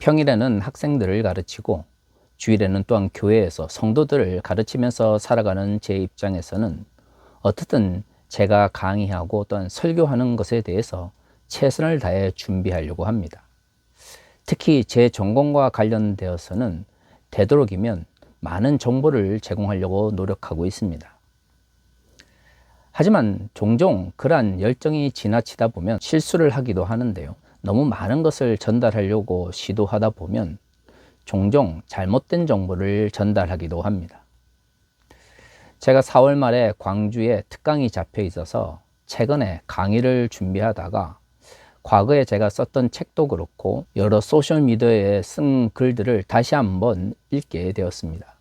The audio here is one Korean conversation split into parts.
평일에는 학생들을 가르치고 주일에는 또한 교회에서 성도들을 가르치면서 살아가는 제 입장에서는 어떻든 제가 강의하고 또한 설교하는 것에 대해서 최선을 다해 준비하려고 합니다. 특히 제 전공과 관련되어서는 되도록이면 많은 정보를 제공하려고 노력하고 있습니다. 하지만 종종 그러한 열정이 지나치다 보면 실수를 하기도 하는데요. 너무 많은 것을 전달하려고 시도하다 보면 종종 잘못된 정보를 전달하기도 합니다. 제가 4월 말에 광주에 특강이 잡혀 있어서 최근에 강의를 준비하다가 과거에 제가 썼던 책도 그렇고 여러 소셜미디어에 쓴 글들을 다시 한번 읽게 되었습니다.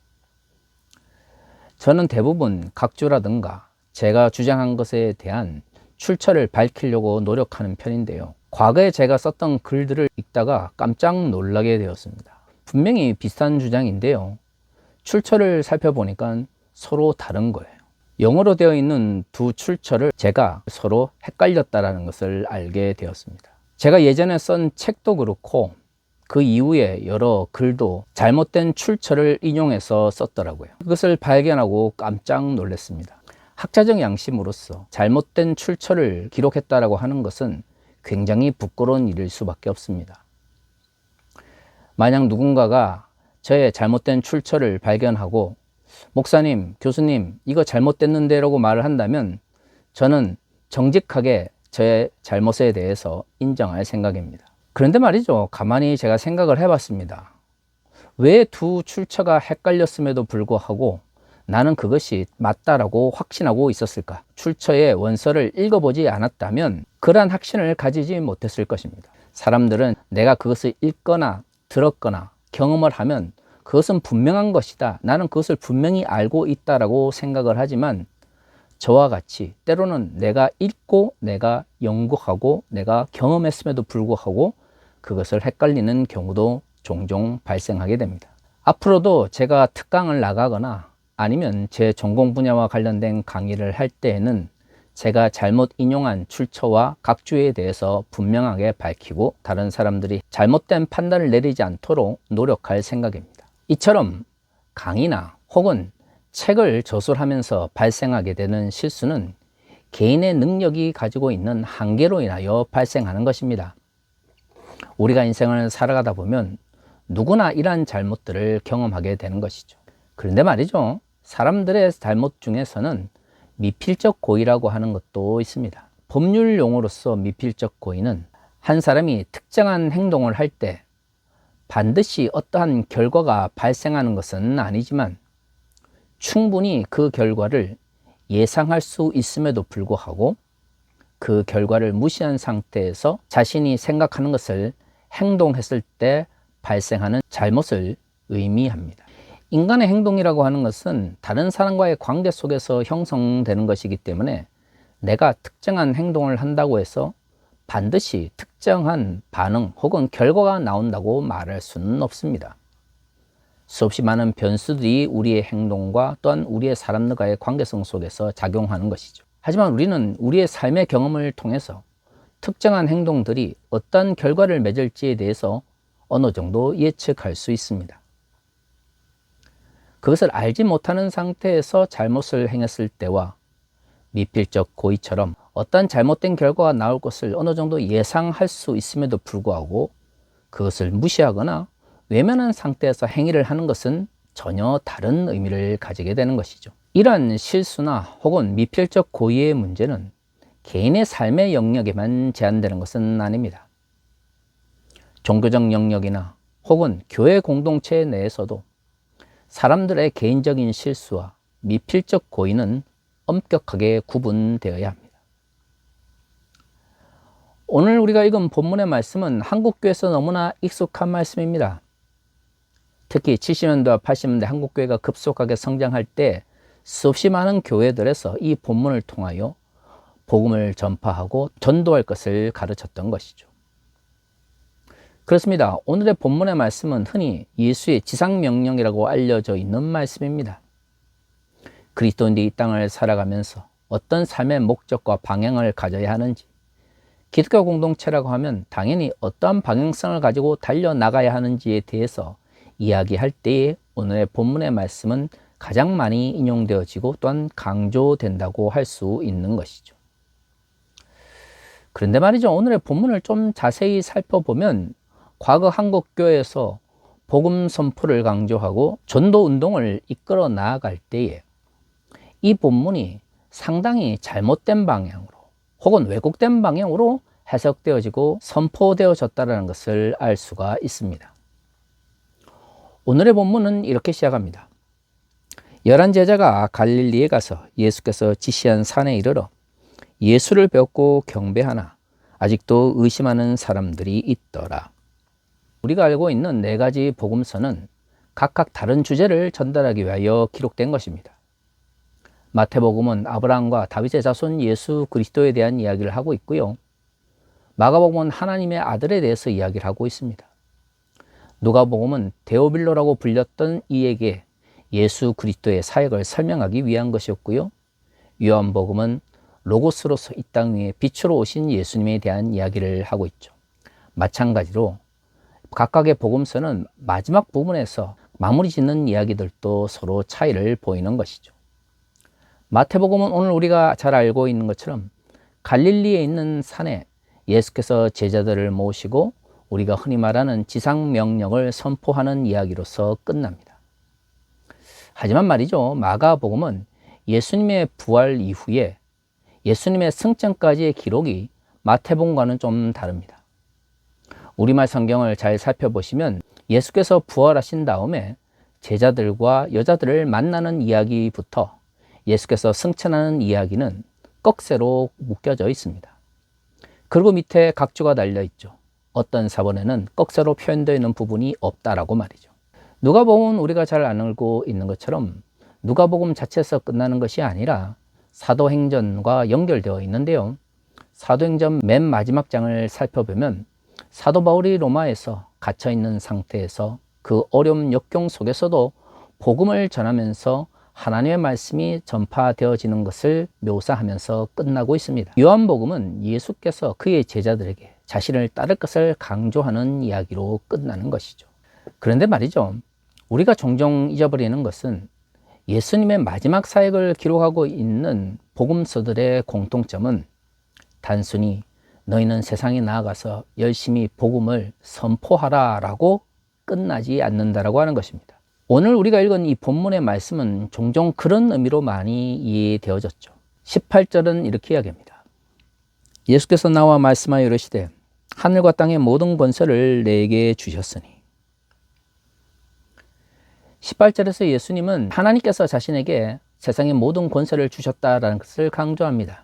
저는 대부분 각주라든가 제가 주장한 것에 대한 출처를 밝히려고 노력하는 편인데요. 과거에 제가 썼던 글들을 읽다가 깜짝 놀라게 되었습니다. 분명히 비슷한 주장인데요. 출처를 살펴보니까 서로 다른 거예요. 영어로 되어 있는 두 출처를 제가 서로 헷갈렸다는 것을 알게 되었습니다. 제가 예전에 쓴 책도 그렇고 그 이후에 여러 글도 잘못된 출처를 인용해서 썼더라고요. 그것을 발견하고 깜짝 놀랐습니다. 학자적 양심으로서 잘못된 출처를 기록했다라고 하는 것은 굉장히 부끄러운 일일 수밖에 없습니다. 만약 누군가가 저의 잘못된 출처를 발견하고 목사님, 교수님, 이거 잘못됐는데 라고 말을 한다면 저는 정직하게 저의 잘못에 대해서 인정할 생각입니다. 그런데 말이죠, 가만히 제가 생각을 해봤습니다. 왜 두 출처가 헷갈렸음에도 불구하고 나는 그것이 맞다라고 확신하고 있었을까? 출처의 원서를 읽어보지 않았다면 그러한 확신을 가지지 못했을 것입니다. 사람들은 내가 그것을 읽거나 들었거나 경험을 하면 그것은 분명한 것이다, 나는 그것을 분명히 알고 있다라고 생각을 하지만 저와 같이 때로는 내가 읽고 내가 연구하고 내가 경험했음에도 불구하고 그것을 헷갈리는 경우도 종종 발생하게 됩니다. 앞으로도 제가 특강을 나가거나 아니면 제 전공 분야와 관련된 강의를 할 때에는 제가 잘못 인용한 출처와 각주에 대해서 분명하게 밝히고 다른 사람들이 잘못된 판단을 내리지 않도록 노력할 생각입니다. 이처럼 강의나 혹은 책을 저술하면서 발생하게 되는 실수는 개인의 능력이 가지고 있는 한계로 인하여 발생하는 것입니다. 우리가 인생을 살아가다 보면 누구나 이러한 잘못들을 경험하게 되는 것이죠. 그런데 말이죠, 사람들의 잘못 중에서는 미필적 고의라고 하는 것도 있습니다. 법률 용어로서 미필적 고의는 한 사람이 특정한 행동을 할 때 반드시 어떠한 결과가 발생하는 것은 아니지만 충분히 그 결과를 예상할 수 있음에도 불구하고 그 결과를 무시한 상태에서 자신이 생각하는 것을 행동했을 때 발생하는 잘못을 의미합니다. 인간의 행동이라고 하는 것은 다른 사람과의 관계 속에서 형성되는 것이기 때문에 내가 특정한 행동을 한다고 해서 반드시 특정한 반응 혹은 결과가 나온다고 말할 수는 없습니다. 수없이 많은 변수들이 우리의 행동과 또한 우리의 사람들과의 관계성 속에서 작용하는 것이죠. 하지만 우리는 우리의 삶의 경험을 통해서 특정한 행동들이 어떤 결과를 맺을지에 대해서 어느 정도 예측할 수 있습니다. 그것을 알지 못하는 상태에서 잘못을 행했을 때와 미필적 고의처럼 어떤 잘못된 결과가 나올 것을 어느 정도 예상할 수 있음에도 불구하고 그것을 무시하거나 외면한 상태에서 행위를 하는 것은 전혀 다른 의미를 가지게 되는 것이죠. 이러한 실수나 혹은 미필적 고의의 문제는 개인의 삶의 영역에만 제한되는 것은 아닙니다. 종교적 영역이나 혹은 교회 공동체 내에서도 사람들의 개인적인 실수와 미필적 고의는 엄격하게 구분되어야 합니다. 오늘 우리가 읽은 본문의 말씀은 한국교회에서 너무나 익숙한 말씀입니다. 특히 70년대와 80년대 한국교회가 급속하게 성장할 때 수없이 많은 교회들에서 이 본문을 통하여 복음을 전파하고 전도할 것을 가르쳤던 것이죠. 그렇습니다. 오늘의 본문의 말씀은 흔히 예수의 지상명령이라고 알려져 있는 말씀입니다. 그리스도인들이 이 땅을 살아가면서 어떤 삶의 목적과 방향을 가져야 하는지, 기독교 공동체라고 하면 당연히 어떠한 방향성을 가지고 달려나가야 하는지에 대해서 이야기할 때에 오늘의 본문의 말씀은 가장 많이 인용되어지고 또한 강조된다고 할 수 있는 것이죠. 그런데 말이죠, 오늘의 본문을 좀 자세히 살펴보면 과거 한국교회에서 복음 선포를 강조하고 전도 운동을 이끌어 나아갈 때에 이 본문이 상당히 잘못된 방향으로 혹은 왜곡된 방향으로 해석되어지고 선포되어졌다는 것을 알 수가 있습니다. 오늘의 본문은 이렇게 시작합니다. 11 제자가 갈릴리에 가서 예수께서 지시한 산에 이르러 예수를 뵙고 경배하나 아직도 의심하는 사람들이 있더라. 우리가 알고 있는 4가지 복음서는 각각 다른 주제를 전달하기 위하여 기록된 것입니다. 마태복음은 아브라함과 다윗의 자손 예수 그리스도에 대한 이야기를 하고 있고요. 마가복음은 하나님의 아들에 대해서 이야기를 하고 있습니다. 누가복음은 데오빌로라고 불렸던 이에게 예수 그리스도의 사역을 설명하기 위한 것이었고요. 요한복음은 로고스로서 이 땅 위에 빛으로 오신 예수님에 대한 이야기를 하고 있죠. 마찬가지로 각각의 복음서는 마지막 부분에서 마무리 짓는 이야기들도 서로 차이를 보이는 것이죠. 마태복음은 오늘 우리가 잘 알고 있는 것처럼 갈릴리에 있는 산에 예수께서 제자들을 모시고 우리가 흔히 말하는 지상명령을 선포하는 이야기로서 끝납니다. 하지만 말이죠, 마가복음은 예수님의 부활 이후에 예수님의 승천까지의 기록이 마태복음과는 좀 다릅니다. 우리말 성경을 잘 살펴보시면 예수께서 부활하신 다음에 제자들과 여자들을 만나는 이야기부터 예수께서 승천하는 이야기는 꺽쇠로 묶여져 있습니다. 그리고 밑에 각주가 달려 있죠. 어떤 사본에는 꺽쇠로 표현되어 있는 부분이 없다라고 말이죠. 누가복음은 우리가 잘 알고 있는 것처럼 누가복음 자체에서 끝나는 것이 아니라 사도행전과 연결되어 있는데요. 사도행전 맨 마지막 장을 살펴보면 사도 바울이 로마에서 갇혀 있는 상태에서 그 어려움 역경 속에서도 복음을 전하면서 하나님의 말씀이 전파되어지는 것을 묘사하면서 끝나고 있습니다. 요한복음은 예수께서 그의 제자들에게 자신을 따를 것을 강조하는 이야기로 끝나는 것이죠. 그런데 말이죠, 우리가 종종 잊어버리는 것은 예수님의 마지막 사역을 기록하고 있는 복음서들의 공통점은 단순히 너희는 세상에 나아가서 열심히 복음을 선포하라 라고 끝나지 않는다라고 하는 것입니다. 오늘 우리가 읽은 이 본문의 말씀은 종종 그런 의미로 많이 이해되어졌죠. 18절은 이렇게 이야기합니다. 예수께서 나와 말씀하여 이르시되 하늘과 땅의 모든 권세를 내게 주셨으니. 18절에서 예수님은 하나님께서 자신에게 세상의 모든 권세를 주셨다라는 것을 강조합니다.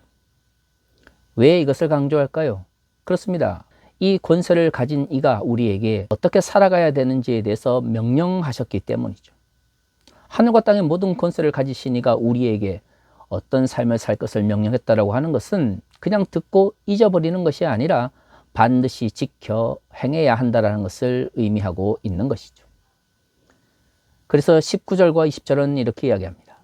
왜 이것을 강조할까요? 그렇습니다. 이 권세를 가진 이가 우리에게 어떻게 살아가야 되는지에 대해서 명령하셨기 때문이죠. 하늘과 땅의 모든 권세를 가지신 이가 우리에게 어떤 삶을 살 것을 명령했다라고 하는 것은 그냥 듣고 잊어버리는 것이 아니라 반드시 지켜 행해야 한다는 것을 의미하고 있는 것이죠. 그래서 19절과 20절은 이렇게 이야기합니다.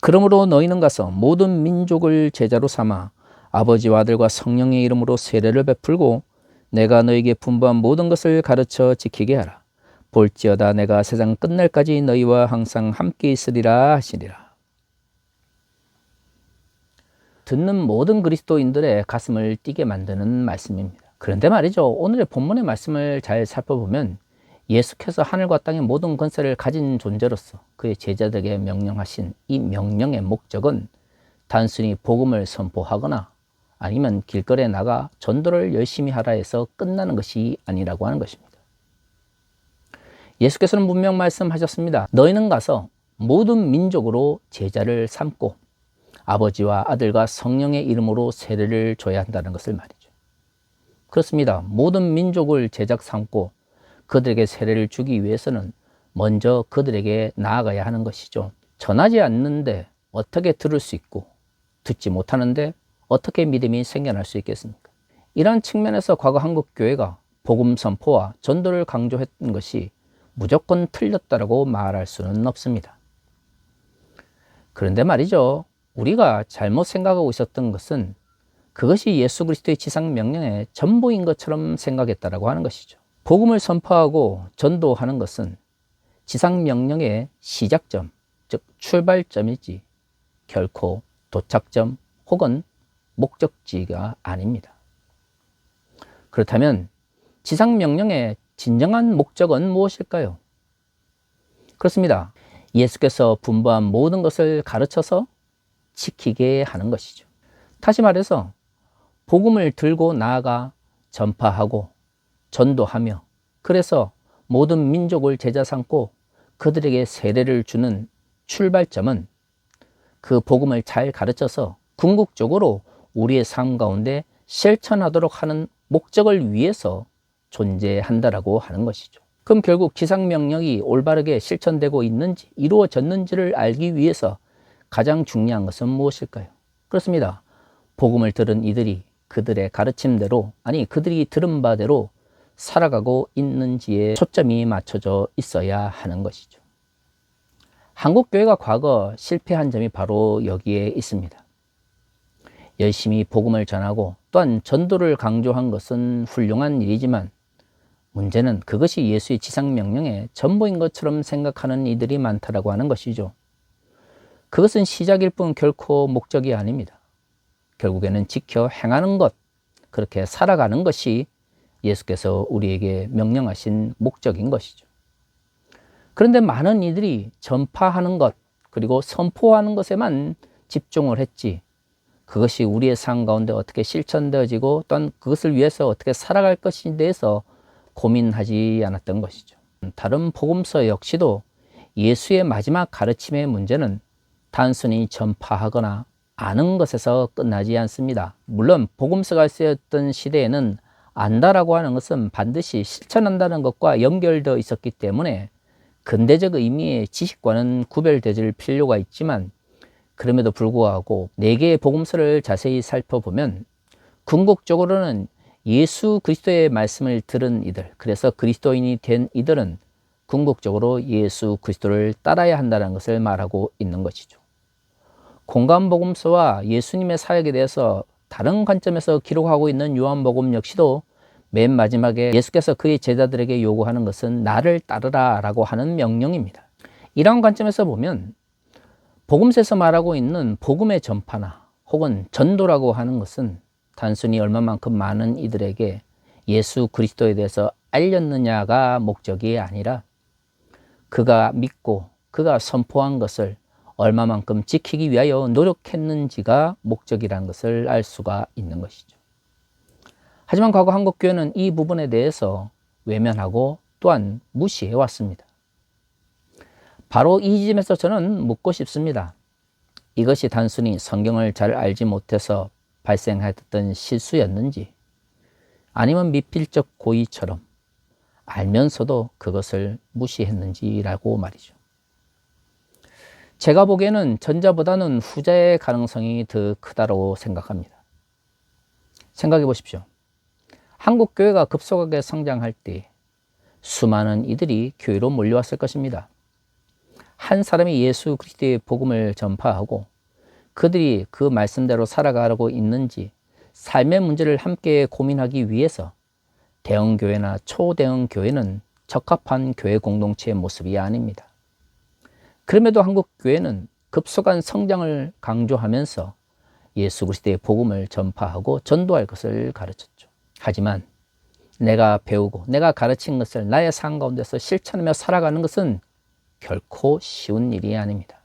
그러므로 너희는 가서 모든 민족을 제자로 삼아 아버지와 아들과 성령의 이름으로 세례를 베풀고 내가 너희에게 분부한 모든 것을 가르쳐 지키게 하라. 볼지어다 내가 세상 끝날까지 너희와 항상 함께 있으리라 하시리라. 듣는 모든 그리스도인들의 가슴을 뛰게 만드는 말씀입니다. 그런데 말이죠, 오늘의 본문의 말씀을 잘 살펴보면 예수께서 하늘과 땅의 모든 권세를 가진 존재로서 그의 제자들에게 명령하신 이 명령의 목적은 단순히 복음을 선포하거나 아니면 길거리에 나가 전도를 열심히 하라 해서 끝나는 것이 아니라고 하는 것입니다. 예수께서는 분명 말씀하셨습니다. 너희는 가서 모든 민족으로 제자를 삼고 아버지와 아들과 성령의 이름으로 세례를 줘야 한다는 것을 말이죠. 그렇습니다. 모든 민족을 제자 삼고 그들에게 세례를 주기 위해서는 먼저 그들에게 나아가야 하는 것이죠. 전하지 않는데 어떻게 들을 수 있고 듣지 못하는데 어떻게 믿음이 생겨날 수 있겠습니까? 이런 측면에서 과거 한국 교회가 복음 선포와 전도를 강조했던 것이 무조건 틀렸다고 말할 수는 없습니다. 그런데 말이죠, 우리가 잘못 생각하고 있었던 것은 그것이 예수 그리스도의 지상 명령의 전부인 것처럼 생각했다라고 하는 것이죠. 복음을 선포하고 전도하는 것은 지상 명령의 시작점, 즉 출발점이지 결코 도착점 혹은 목적지가 아닙니다. 그렇다면 지상 명령의 진정한 목적은 무엇일까요? 그렇습니다. 예수께서 분부한 모든 것을 가르쳐서 지키게 하는 것이죠. 다시 말해서 복음을 들고 나아가 전파하고 전도하며 그래서 모든 민족을 제자 삼고 그들에게 세례를 주는 출발점은 그 복음을 잘 가르쳐서 궁극적으로 우리의 삶 가운데 실천하도록 하는 목적을 위해서 존재한다라고 하는 것이죠. 그럼 결국 지상명령이 올바르게 실천되고 있는지 이루어졌는지를 알기 위해서 가장 중요한 것은 무엇일까요? 그렇습니다. 복음을 들은 이들이 그들의 가르침대로 아니 그들이 들은 바대로 살아가고 있는지에 초점이 맞춰져 있어야 하는 것이죠. 한국교회가 과거 실패한 점이 바로 여기에 있습니다. 열심히 복음을 전하고 또한 전도를 강조한 것은 훌륭한 일이지만 문제는 그것이 예수의 지상명령의 전부인 것처럼 생각하는 이들이 많다라고 하는 것이죠. 그것은 시작일 뿐 결코 목적이 아닙니다. 결국에는 지켜 행하는 것, 그렇게 살아가는 것이 예수께서 우리에게 명령하신 목적인 것이죠. 그런데 많은 이들이 전파하는 것, 그리고 선포하는 것에만 집중을 했지 그것이 우리의 삶 가운데 어떻게 실천되어지고 또한 그것을 위해서 어떻게 살아갈 것인지에 대해서 고민하지 않았던 것이죠. 다른 복음서 역시도 예수의 마지막 가르침의 문제는 단순히 전파하거나 아는 것에서 끝나지 않습니다. 물론 복음서가 쓰였던 시대에는 안다라고 하는 것은 반드시 실천한다는 것과 연결되어 있었기 때문에 근대적 의미의 지식과는 구별되질 필요가 있지만 그럼에도 불구하고 4개의 복음서를 자세히 살펴보면 궁극적으로는 예수 그리스도의 말씀을 들은 이들, 그래서 그리스도인이 된 이들은 궁극적으로 예수 그리스도를 따라야 한다는 것을 말하고 있는 것이죠. 공간복음서와 예수님의 사역에 대해서 다른 관점에서 기록하고 있는 요한복음 역시도 맨 마지막에 예수께서 그의 제자들에게 요구하는 것은 나를 따르라 라고 하는 명령입니다. 이런 관점에서 보면 복음서에서 말하고 있는 복음의 전파나 혹은 전도라고 하는 것은 단순히 얼마만큼 많은 이들에게 예수 그리스도에 대해서 알렸느냐가 목적이 아니라 그가 믿고 그가 선포한 것을 얼마만큼 지키기 위하여 노력했는지가 목적이라는 것을 알 수가 있는 것이죠. 하지만 과거 한국교회는 이 부분에 대해서 외면하고 또한 무시해 왔습니다. 바로 이 지점에서 저는 묻고 싶습니다. 이것이 단순히 성경을 잘 알지 못해서 발생했던 실수였는지 아니면 미필적 고의처럼 알면서도 그것을 무시했는지라고 말이죠. 제가 보기에는 전자보다는 후자의 가능성이 더 크다고 생각합니다. 생각해 보십시오. 한국 교회가 급속하게 성장할 때 수많은 이들이 교회로 몰려왔을 것입니다. 한 사람이 예수 그리스도의 복음을 전파하고 그들이 그 말씀대로 살아가고 있는지 삶의 문제를 함께 고민하기 위해서 대형 교회나 초대형 교회는 적합한 교회 공동체의 모습이 아닙니다. 그럼에도 한국 교회는 급속한 성장을 강조하면서 예수 그리스도의 복음을 전파하고 전도할 것을 가르쳤죠. 하지만 내가 배우고 내가 가르친 것을 나의 삶 가운데서 실천하며 살아가는 것은 결코 쉬운 일이 아닙니다.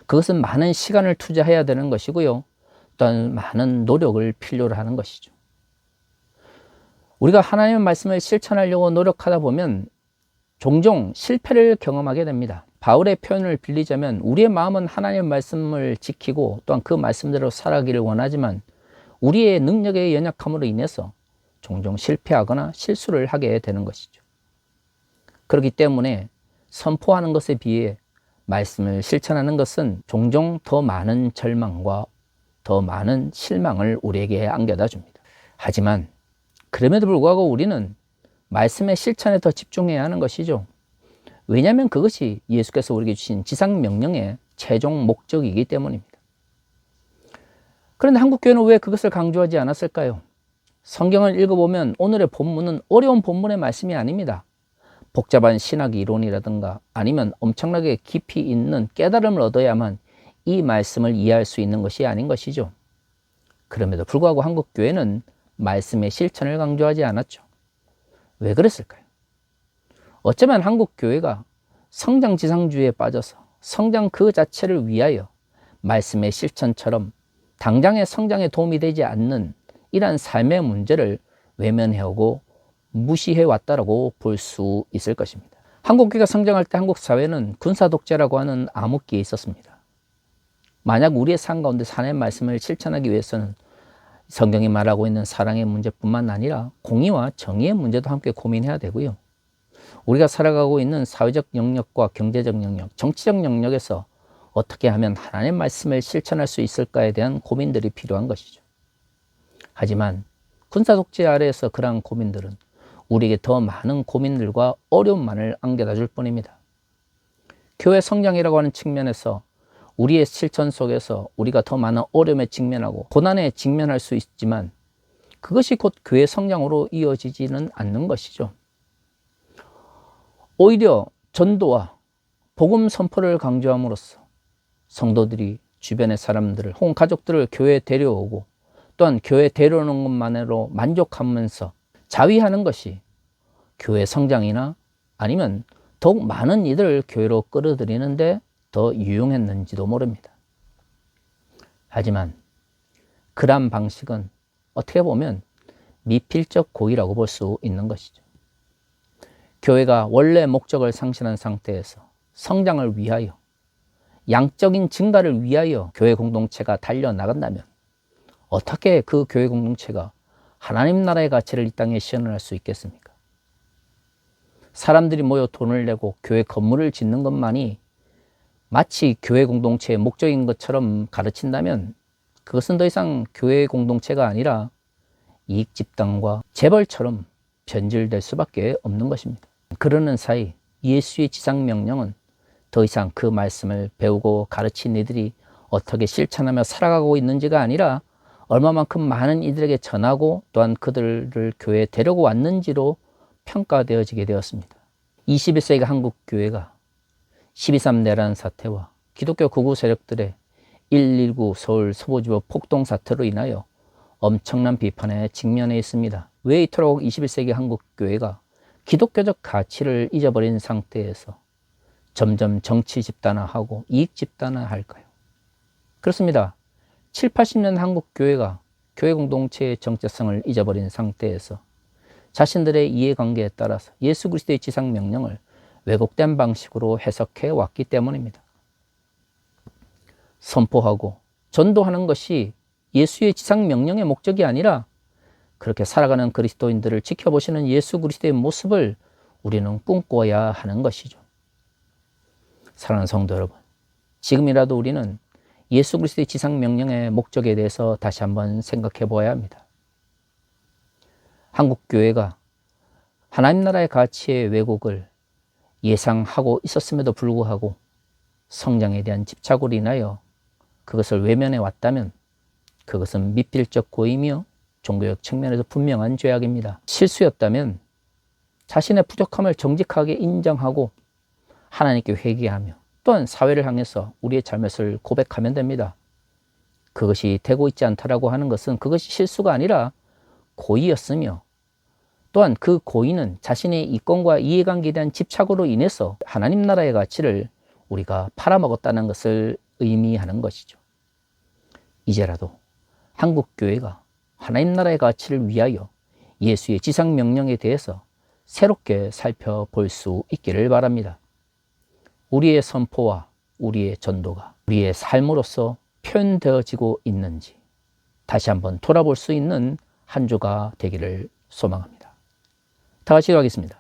그것은 많은 시간을 투자해야 되는 것이고요. 또한 많은 노력을 필요로 하는 것이죠. 우리가 하나님의 말씀을 실천하려고 노력하다 보면 종종 실패를 경험하게 됩니다. 바울의 표현을 빌리자면 우리의 마음은 하나님의 말씀을 지키고 또한 그 말씀대로 살아가기를 원하지만 우리의 능력의 연약함으로 인해서 종종 실패하거나 실수를 하게 되는 것이죠. 그렇기 때문에 선포하는 것에 비해 말씀을 실천하는 것은 종종 더 많은 절망과 더 많은 실망을 우리에게 안겨다 줍니다. 하지만 그럼에도 불구하고 우리는 말씀의 실천에 더 집중해야 하는 것이죠. 왜냐하면 그것이 예수께서 우리에게 주신 지상 명령의 최종 목적이기 때문입니다. 그런데 한국교회는 왜 그것을 강조하지 않았을까요? 성경을 읽어보면 오늘의 본문은 어려운 본문의 말씀이 아닙니다. 복잡한 신학 이론이라든가 아니면 엄청나게 깊이 있는 깨달음을 얻어야만 이 말씀을 이해할 수 있는 것이 아닌 것이죠. 그럼에도 불구하고 한국교회는 말씀의 실천을 강조하지 않았죠. 왜 그랬을까요? 어쩌면 한국교회가 성장지상주의에 빠져서 성장 그 자체를 위하여 말씀의 실천처럼 당장의 성장에 도움이 되지 않는 이러한 삶의 문제를 외면해오고 무시해왔다라고 볼 수 있을 것입니다. 한국교회가 성장할 때 한국 사회는 군사독재라고 하는 암흑기에 있었습니다. 만약 우리의 삶 가운데 하나님의 말씀을 실천하기 위해서는 성경이 말하고 있는 사랑의 문제뿐만 아니라 공의와 정의의 문제도 함께 고민해야 되고요. 우리가 살아가고 있는 사회적 영역과 경제적 영역, 정치적 영역에서 어떻게 하면 하나님의 말씀을 실천할 수 있을까에 대한 고민들이 필요한 것이죠. 하지만 군사독재 아래에서 그러한 고민들은 우리에게 더 많은 고민들과 어려움만을 안겨다 줄 뿐입니다. 교회 성장이라고 하는 측면에서 우리의 실천 속에서 우리가 더 많은 어려움에 직면하고 고난에 직면할 수 있지만 그것이 곧 교회 성장으로 이어지지는 않는 것이죠. 오히려 전도와 복음 선포를 강조함으로써 성도들이 주변의 사람들을 혹은 가족들을 교회에 데려오고 또한 교회에 데려오는 것만으로 만족하면서 자위하는 것이 교회 성장이나 아니면 더욱 많은 이들을 교회로 끌어들이는데 더 유용했는지도 모릅니다. 하지만 그러한 방식은 어떻게 보면 미필적 고의라고 볼 수 있는 것이죠. 교회가 원래 목적을 상실한 상태에서 성장을 위하여 양적인 증가를 위하여 교회 공동체가 달려나간다면 어떻게 그 교회 공동체가 하나님 나라의 가치를 이 땅에 실현할 수 있겠습니까? 사람들이 모여 돈을 내고 교회 건물을 짓는 것만이 마치 교회 공동체의 목적인 것처럼 가르친다면 그것은 더 이상 교회 공동체가 아니라 이익 집단과 재벌처럼 변질될 수밖에 없는 것입니다. 그러는 사이 예수의 지상 명령은 더 이상 그 말씀을 배우고 가르친 이들이 어떻게 실천하며 살아가고 있는지가 아니라 얼마만큼 많은 이들에게 전하고 또한 그들을 교회에 데리고 왔는지로 평가되어지게 되었습니다. 21세기 한국 교회가 12.3 내란 사태와 기독교 극우 세력들의 119 서울 서부지법 폭동 사태로 인하여 엄청난 비판에 직면해 있습니다. 왜 이토록 21세기 한국 교회가 기독교적 가치를 잊어버린 상태에서 점점 정치 집단화하고 이익 집단화할까요? 그렇습니다. 7, 80년 한국 교회가 교회 공동체의 정체성을 잊어버린 상태에서 자신들의 이해관계에 따라서 예수 그리스도의 지상 명령을 왜곡된 방식으로 해석해 왔기 때문입니다. 선포하고 전도하는 것이 예수의 지상 명령의 목적이 아니라 그렇게 살아가는 그리스도인들을 지켜보시는 예수 그리스도의 모습을 우리는 꿈꿔야 하는 것이죠. 사랑하는 성도 여러분, 지금이라도 우리는 예수 그리스도의 지상 명령의 목적에 대해서 다시 한번 생각해 보아야 합니다. 한국 교회가 하나님 나라의 가치의 왜곡을 예상하고 있었음에도 불구하고 성장에 대한 집착으로 인하여 그것을 외면해 왔다면 그것은 미필적 고의며 종교적 측면에서 분명한 죄악입니다. 실수였다면 자신의 부족함을 정직하게 인정하고 하나님께 회개하며 또한 사회를 향해서 우리의 잘못을 고백하면 됩니다. 그것이 되고 있지 않다라고 하는 것은 그것이 실수가 아니라 고의였으며 또한 그 고의는 자신의 이권과 이해관계에 대한 집착으로 인해서 하나님 나라의 가치를 우리가 팔아먹었다는 것을 의미하는 것이죠. 이제라도 한국교회가 하나님 나라의 가치를 위하여 예수의 지상 명령에 대해서 새롭게 살펴볼 수 있기를 바랍니다. 우리의 선포와 우리의 전도가 우리의 삶으로서 표현되어지고 있는지 다시 한번 돌아볼 수 있는 한 주가 되기를 소망합니다. 다 같이 기도하겠습니다.